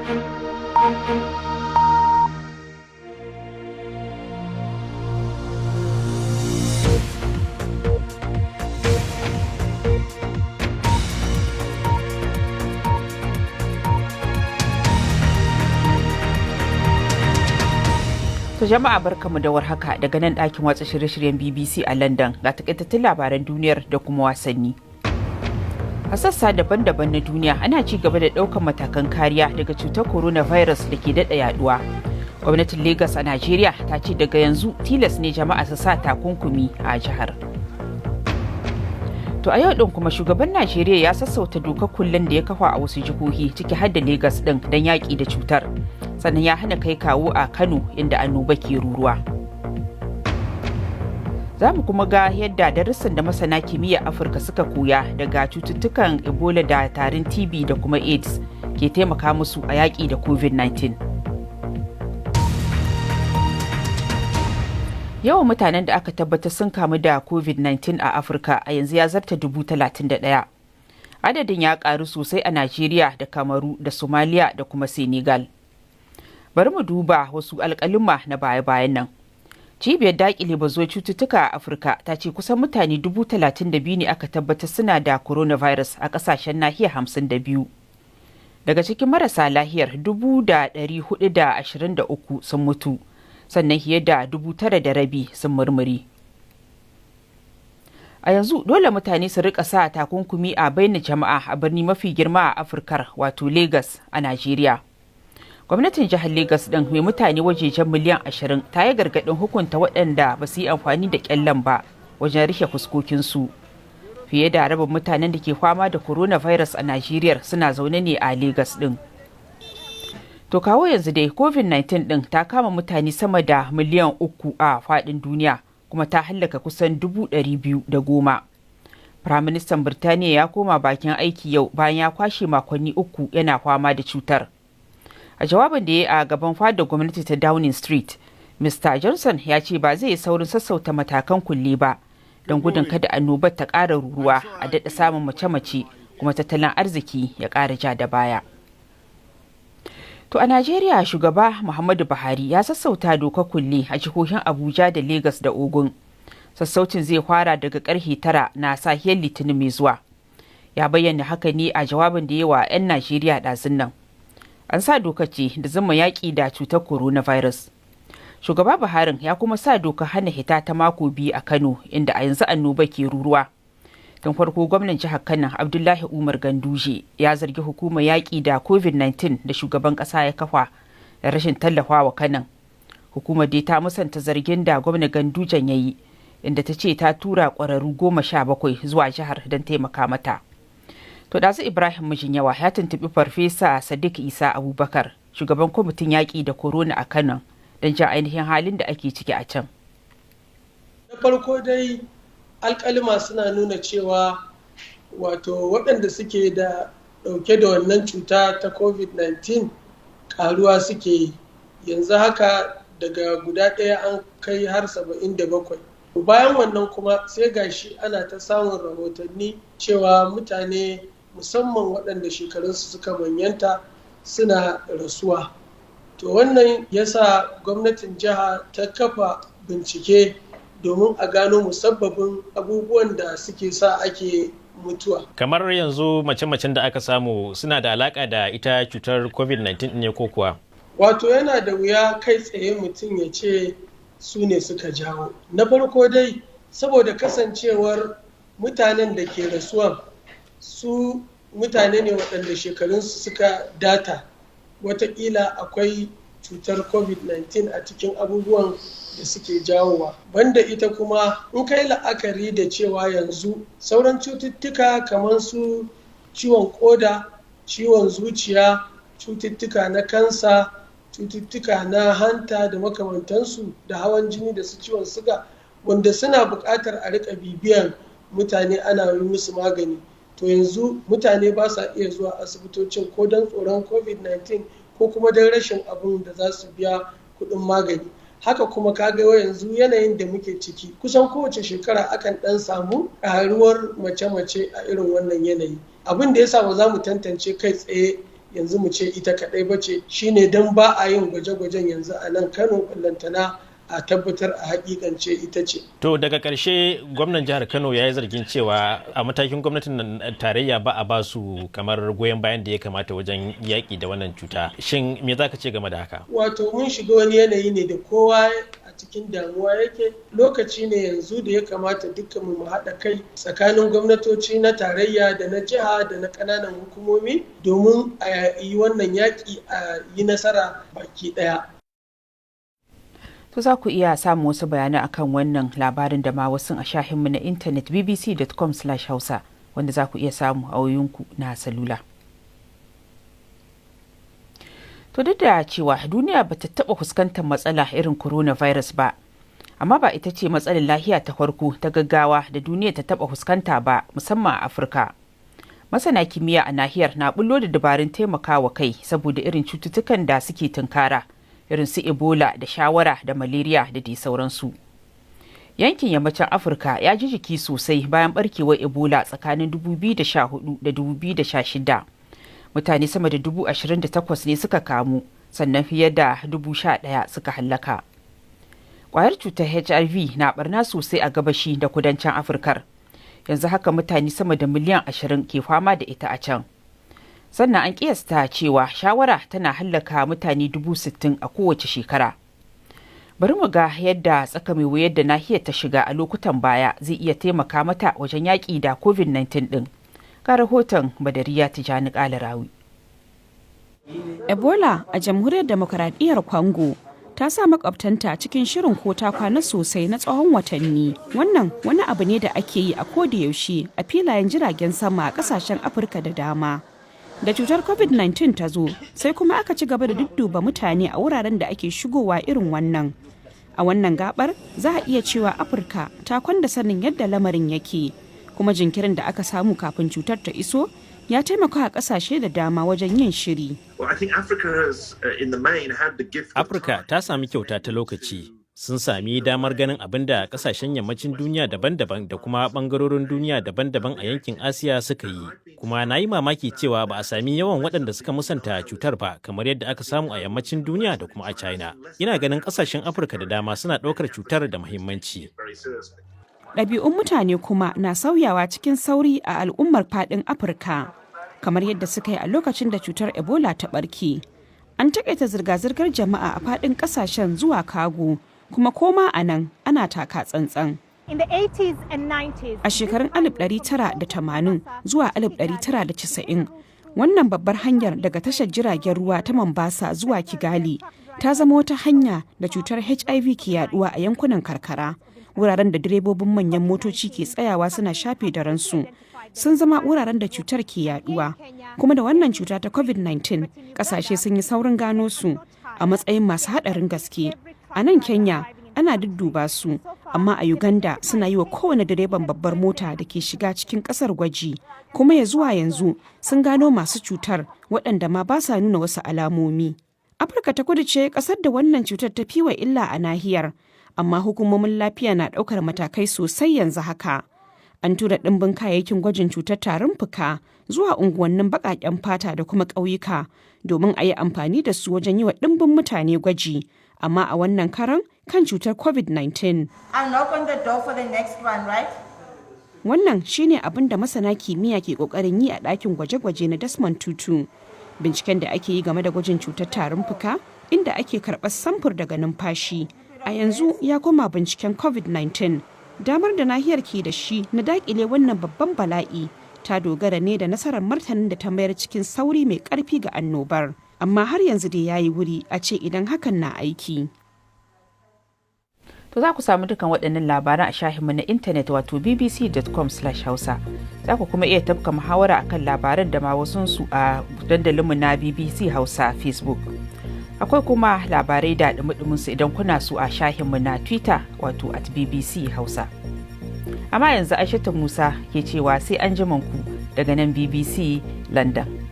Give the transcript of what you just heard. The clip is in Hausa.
To jama'a barkamu da warhaka daga nan ɗakin watsa shirye-shiryen BBC a London ga takaitattun labaran duniyar da kuma wasanni. A sassa daban-daban na duniya ana ci gaba da ɗaukar matakan kariya daga cutar coronavirus da ke daɗa yaduwa. Gwamnatin Lagos a Najeriya ta ce daga yanzu tilas ne jama'a su sa takunkumi a jihar. To a yau ɗin kuma shugaban Najeriya ya sassauta dokar kullen da ya kafa a wasu jihohi ciki har da Lagos ɗin don yaƙi da cutar. Sannan ya hana kai kawo a Kano inda annoba ke ruruwa. Za mu kuma ga yadda darussan da masana kimiyyar Afirka suka koya daga cututtukan Ebola da tarin TB da kuma AIDS ke taimaka musu a yaƙi da COVID-19. Yawan mutanen da aka tabbatar sun kamu da COVID-19 a Afirka a yanzu ya zarta 31,000. Adadin ya ƙaru sosai a Najeriya da Kamaru da Somalia da kuma Senegal. Bari mu duba wasu alƙaluma na baya-bayan nan. Cibiyar daƙile bazuwar cututtuka a Afirka ta ce kusan mutane 32,000 ne aka tabbatar suna da coronavirus a ƙasashen nahiyar 52. Daga cikin marasa lahiyar 423 sun mutu, sannan fiye da 9,500 sun murmure. A yanzu dole mutane su rika sa takunkumi a bainar jama'a a birni mafi girma a Afirkar wato Lagos a Najeriya. Gwamnatin jihar Lagos ɗin mai mutane wajejen miliyan 20 ta yi gargaɗin hukunta waɗanda ba su yi amfani da ƙyallen ba wajen rufe fuskokinsu. Fiye da rabin mutanen da ke fama da coronavirus a Najeriya suna zaune ne a Lagos ɗin. To kawo yanzu dai COVID-19 ɗin ta kama mutane sama da miliyan 3 a faɗin duniya kuma ta hallaka kusan 210,000. Firaministan Birtaniya ya koma bakin aiki yau bayan ya kwashe makonni 3 yana fama da cutar. A jawabin da ya yi a gaban fadar gwamnati ta Downing Street, Mr. Johnson ya ce ba zai yi saurin sassauta matakan kulle ba don gudun kada annobar ta ƙara ruruwa a daɗa samun mace-mace kuma tattalin arziki ya ƙara ja da baya. To a Najeriya shugaba Muhammadu Buhari ya sassauta dokar kulle a jihohin Abuja da Lagos da Ogun. Sassaucin zai fara daga karfe 9 na safiyar Litinin mai zuwa. Ya bayyana haka ne a jawabin da ya wa 'yan Najeriya ɗazun nan. An sa doka ce da zama yaƙi da cutar coronavirus. Shugaba Buhari ya kuma sa doka hana hita ta mako 2 a Kano inda a yanzu annoba ke ruruwa. Tun farko gwamnan jihar Kano Abdullahi Umar Ganduje ya zargi hukumar yaƙi da COVID-19 da shugaban ƙasa ya kafa da rashin tallafawa Kano. Hukumar dai ta musanta zargin da gwamnan Gandujen ya yi inda ta ce ta tura ƙwararru 17 zuwa jihar don taimaka mata. To ɗazu Ibrahim Mijinyawa ya tuntuɓi Farfesa Sadiq Isa Abubakar, shugaban kwamitin yaƙi da corona a Kano, don jin ainihin halin da ake ciki a can. Na farko dai alƙalima suna nuna cewa wato waɗanda suke da ɗauke da wannan cuta ta COVID-19 ƙaruwa suke yi. Yanzu haka daga guda ɗaya an kai har 77. Bayan wannan kuma sai gashi ana ta samun rahotanni cewa mutane musamman waɗanda shekarunsu suka manyanta suna rasuwa. To wannan yasa gwamnatin jiha ta kafa bincike domin a gano musabbabin abubuwan da suke sa ake mutuwa. Kamar yanzu mace-macen da aka samu suna da alaƙa da ita cutar COVID-19 ne ko kuwa? Wato yana da wuya kai tsaye mutum ya ce su ne suka jawo. Na farko dai saboda kasancewar mutanen da ke rasuwan su mutane ne waɗanda shekarunsu suka data, watakila akwai cutar COVID-19 a cikin abubuwan da suke jawowa. Banda ita kuma in kai la'akari da cewa yanzu sauran cututtuka kamar su ciwon koda, ciwon zuciya, cututtuka na kansa, cututtuka na hanta da makamantansu da hawan jini da su ciwon suga wanda suna buƙatar a riƙa bibiyan mutane ana yi musu magani. To yanzu mutane ba sa iya zuwa asibitocin ko don tsoron COVID-19 ko kuma don rashin abin da za su biya kuɗin magani. Haka kuma kaga yanzu yanayin da muke ciki kusan kowace shekara akan ɗan samu ƙaruwar mace-mace a irin wannan yanayi. Abin da ya sa ba za mu tantance kai tsaye yanzu mu ce ita kaɗai ba ce, shine don ba a yin gwaje-gwajen yanzu a nan Kano, ballantana a tabbatar a hakikance ita ce. To daga ƙarshe gwamnan jihar Kano ya yi zargin cewa a matakin gwamnatin tarayya ba a ba su kamar goyon bayan da ya kamata wajen yaƙi da wannan cuta. Shin me za ka ce game da haka? Wato mun shiga wani yanayi ne da kowa a cikin damuwa yake. Lokaci ne yanzu da ya kamata dukkan mu haɗa kai tsakanin gwamnatoci na tarayya da na jiha da na ƙananan hukumomi domin a yi wannan yaƙi a yi nasara baki ɗaya. To za ku iya samun wasu bayanai akan wannan labarin da ma wasu a shahinmu na intanet bbc.com/hausa wanda za ku iya samu a wayoyinku na salula. To duk da cewa duniya ba ta taɓa fuskantar matsala irin coronavirus ba, amma ba ita ce matsalar lafiya ta farko ta gaggawa da duniya ta taɓa fuskanta ba, musamman a Afirka. Masana kimiyya a nahiyar na bullo da dabarun taimakawa kai saboda irin cututtukan da suke tunkara. Irin su Ebola da shawara da malaria da dai sauransu. Yankin yammacin Afirka ya ji jiki sosai bayan barkewar Ebola tsakanin 2014 da 2016. Mutane sama da 28,000 ne suka kamu, sannan fiye da 11,000 suka hallaka. Kwayar cutar HIV na barna sosai a gabashi da kudancin Afirkar. Yanzu haka mutane sama da miliyan 20 ke fama da ita a can. Sannan an kiyasta cewa shawara tana hallaka mutane 60,000 a kowace shekara. Bari mu ga yadda tsaka mai wuyar da nahiyar ta shiga a lokutan baya zai iya taimaka mata wajen yaƙi da COVID-19 ɗin. Ga rahoton Badariya Tijani Kalarawi. Ebola a Jamhuriyar Demokaradiyyar Congo ta sa makwabtanta cikin shirin ko ta kwana sosai na tsawon watanni. Wannan wani abu ne da ake yi a koda yaushe a filayen jiragen sama a ƙasashen Afirka da dama. Da cutar COVID-19 ta zo, sai kuma aka ci gaba da dudduba mutane a wuraren da ake shigowa irin wannan. A wannan gabar, za a iya cewa Afirka ta kwanda sanin yadda lamarin yake, kuma jinkirin da aka samu kafin cutar ta iso ya taimaka a ƙasashe da dama wajen yin shiri. Afirka ta sami kyauta ta lokaci. Sun sami damar ganin abin da kasashen yammacin duniya daban-daban da kuma bangarorin duniya daban-daban a yankin Asiya suka yi. Kuma na yi mamaki cewa ba a sami yawan waɗanda suka musanta cutar ba kamar yadda aka samu a yammacin duniya da kuma a China. Ina ganin kasashen Afirka da dama suna ɗaukar cutar da muhimmanci. Ɗabi'un mutane kuma na sauyawa cikin sauri a al'ummar faɗin Afirka, kamar yadda suka yi a lokacin da cutar Ebola ta ɓarke. An taƙaita zirga-zirgar jama'a a faɗin ƙasashen zuwa Kago, kuma koma a nan ana taka tsantsan. A shekarun 1980 zuwa 1990, wannan babbar hanyar daga tashar jiragen ruwa ta Mombasa zuwa Kigali ta zama wata hanya da cutar HIV ke yaduwa a yankunan karkara. Wuraren da direbobin manyan motoci ke tsayawa suna shafe da ransu sun zama wuraren da cutar ke yaduwa. Kuma da wannan cuta ta COVID-19, kasashe sun yi saurin gano su a matsayin masu haɗarin gaske. A nan Kenya ana dudduba su, amma a Uganda suna yi wa kowane direban babbar mota da ke shiga cikin kasar gwaji. Kuma ya zuwa yanzu sun gano masu cutar waɗanda ma ba sa nuna wasu alamomi. Afirka ta kudu ce ƙasar da wannan cutar ta fi wa illa a nahiyar, amma hukumomin lafiya na ɗaukar matakai sosai yanzu haka. An tura ɗimbin kayayyakin gwajin cutar tarin fuka zuwa unguwannin baƙaƙen fata da kuma ƙauyuka domin a yi amfani da su wajen yi wa ɗimbin mutane gwaji. Amma a wannan karan kan cutar COVID-19. Wannan shine abin da masana kimiyya ke ƙoƙarin yi a ɗakin gwaje-gwaje na Desmond Tutu. Binciken da ake yi game da gwajin cutar tarin fuka, inda ake karɓar samfur daga numfashi. A yanzu ya koma binciken COVID-19. Damar da nahiyar ke da shi na daƙile wannan babban bala'i ta dogara ne da nasarar martanin da ta mayar cikin sauri mai ƙarfi ga annobar. Amma har yanzu dai ya yi wuri a ce idan hakan na aiki. To za ku samu dukan waɗannan labaran a shahinmu na intanet wato bbc.com/hausa. Za ku kuma iya tafka muhawara akan labaran da ma wasunsu a dandalinmu na BBC Hausa Facebook. Akwai kuma labarai da ɗumi-ɗuminsu idan kuna so a shahinmu na Twitter wato @BBC Hausa. Amma yanzu Aishatu Musa ke cewa sai an ku daga nan BBC London.